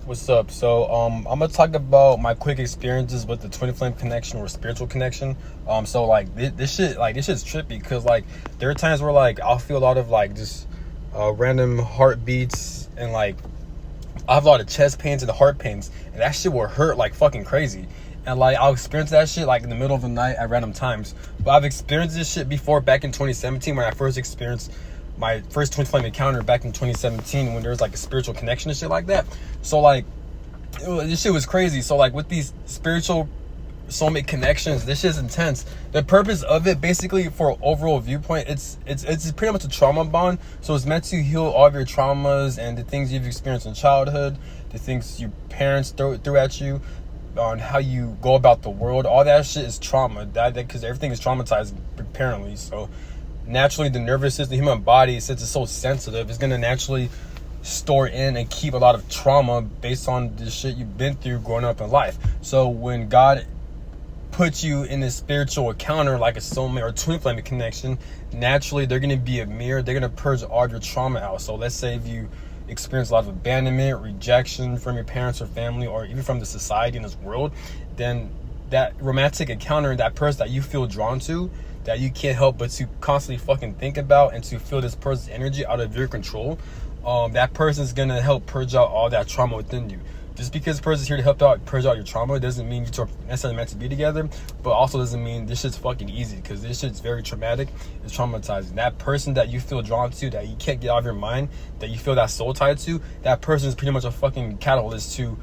What's up? So I'm gonna talk about my quick experiences with the twin flame connection or spiritual connection. So like this shit's trippy because like there are times where like I'll feel a lot of like just random heartbeats and like I have a lot of chest pains and heart pains, and that shit will hurt like fucking crazy. And like I'll experience that shit like in the middle of the night at random times. But I've experienced this shit before back in 2017 when I first experienced my first twin flame encounter back in 2017 when there was like a spiritual connection and shit like that. So like this shit was crazy. So like with these spiritual soulmate connections, this shit's intense. The purpose of it basically for overall viewpoint, it's pretty much a trauma bond. So it's meant to heal all of your traumas and the things you've experienced in childhood, the things your parents threw at you, on how you go about the world. All that shit is trauma, that because everything is traumatized apparently. So naturally the nervous system, the human body, since it's so sensitive, is going to naturally store in and keep a lot of trauma based on the shit you've been through growing up in life. So when God puts you in a spiritual encounter like a soulmate or twin flame connection, naturally they're going to be a mirror. They're going to purge all of your trauma out. So let's say if you experience a lot of abandonment, rejection from your parents or family, or even from the society in this world, then that romantic encounter, that person that you feel drawn to, that you can't help but to constantly fucking think about and to feel this person's energy out of your control, that person's gonna help purge out all that trauma within you. Just because the person's here to help out purge out your trauma doesn't mean you two are necessarily meant to be together, but also doesn't mean this shit's fucking easy, because this shit's very traumatic. It's traumatizing. That person that you feel drawn to, that you can't get out of your mind, that you feel that soul tied to, that person is pretty much a fucking catalyst to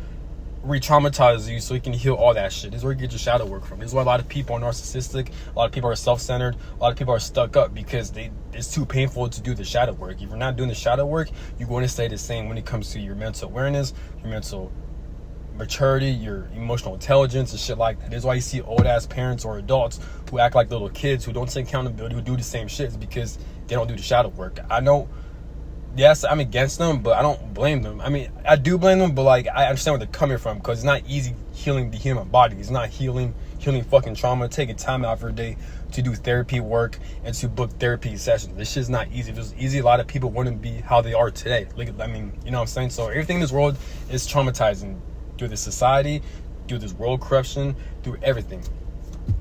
re-traumatize you so you can heal all that shit. This is where you get your shadow work from. This is why a lot of people are narcissistic, a lot of people are self-centered, a lot of people are stuck up because it's too painful to do the shadow work. If you're not doing the shadow work, you're going to stay the same when it comes to your mental awareness, your mental maturity, your emotional intelligence and shit like that. This is why you see old ass parents or adults who act like little kids, who don't take accountability, who do the same shit. It's because they don't do the shadow work. I know, yes, I'm against them, but I don't blame them. I mean, I do blame them, but like I understand where they're coming from, because it's not easy healing the human body. It's not healing fucking trauma, taking time out of your day to do therapy work and to book therapy sessions. This shit's not easy. If it was easy, a lot of people wouldn't be how they are today. I mean, you know what I'm saying? So everything in this world is traumatizing, through the society, through this world corruption, through everything.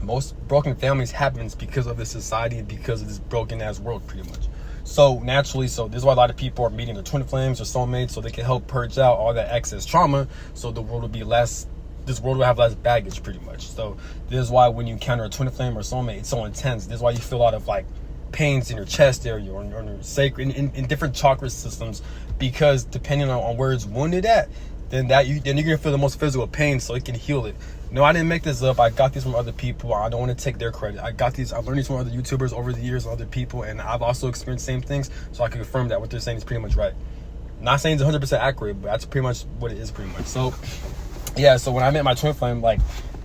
Most broken families happens because of the society and because of this broken ass world, pretty much. So naturally, so this is why a lot of people are meeting their twin flames or soulmates, so they can help purge out all that excess trauma, so the world will be less, this world will have less baggage, pretty much. So this is why when you encounter a twin flame or soulmate, it's so intense. This is why you feel a lot of like pains in your chest area or in your sacral, in different chakra systems, because depending on where it's wounded at, then you're gonna feel the most physical pain, so it can heal it. No, I didn't make this up. I got these from other people. I don't want to take their credit. I learned these from other YouTubers over the years, other people, and I've also experienced the same things, so I can confirm that what they're saying is pretty much right. Not saying it's 100% accurate, but that's pretty much what it is, pretty much. So yeah, so when I met my twin flame, like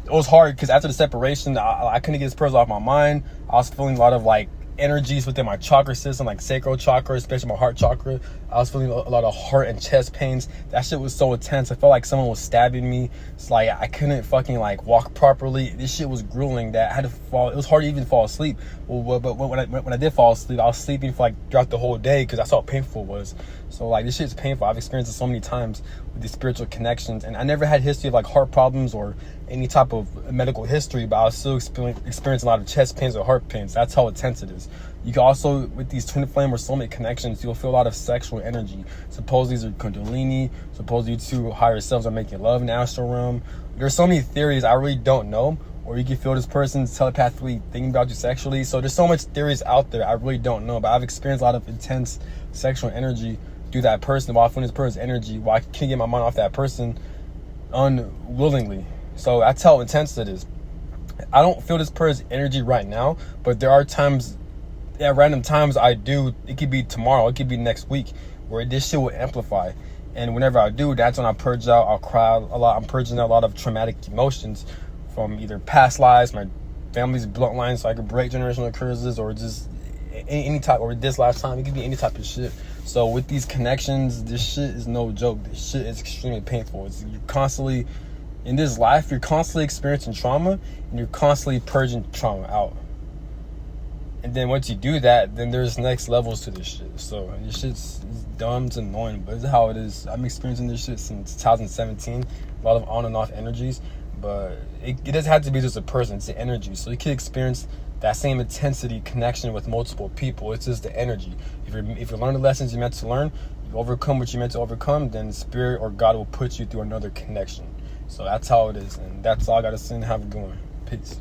it was hard because after the separation, I couldn't get this person off my mind. I was feeling a lot of like energies within my chakra system, like sacral chakra, especially my heart chakra. I was feeling a lot of heart and chest pains. That shit was so intense. I felt like someone was stabbing me. It's like I couldn't fucking like walk properly. This shit was grueling that I had to fall. It was hard to even fall asleep. But when I did fall asleep, I was sleeping for like throughout the whole day because that's how painful it was. So like this shit's painful. I've experienced it so many times with these spiritual connections, and I never had a history of like heart problems or any type of medical history, but I was still experiencing a lot of chest pains or heart pains. That's how intense it is. You can also, with these twin flame or soulmate connections, you'll feel a lot of sexual energy. Suppose these are kundalini. Suppose you two higher selves are making love in the astral realm. There's so many theories I really don't know. Or you can feel this person's telepathically thinking about you sexually. So there's so much theories out there I really don't know. But I've experienced a lot of intense sexual energy through that person, while I feel this person's energy, while I can't get my mind off that person unwillingly. So that's how intense it is. I don't feel this person's energy right now, but there are times, at random times I do. It could be tomorrow, it could be next week, where this shit will amplify. And whenever I do, that's when I purge out, I'll cry a lot. I'm purging out a lot of traumatic emotions from either past lives, my family's bloodline, so I could break generational curses, or just any type, or this lifetime. It could be any type of shit. So with these connections, this shit is no joke. This shit is extremely painful. You're constantly, in this life, you're constantly experiencing trauma, and you're constantly purging trauma out. And then once you do that, then there's next levels to this shit. So this shit's dumb, it's annoying, but it's how it is. I'm experiencing this shit since 2017. A lot of on and off energies, but it doesn't have to be just a person, it's the energy. So you can experience that same intensity connection with multiple people. It's just the energy. If you learn the lessons you're meant to learn, you overcome what you're meant to overcome, then spirit or God will put you through another connection. So that's how it is, and that's all I gotta say. Have a good one. Peace.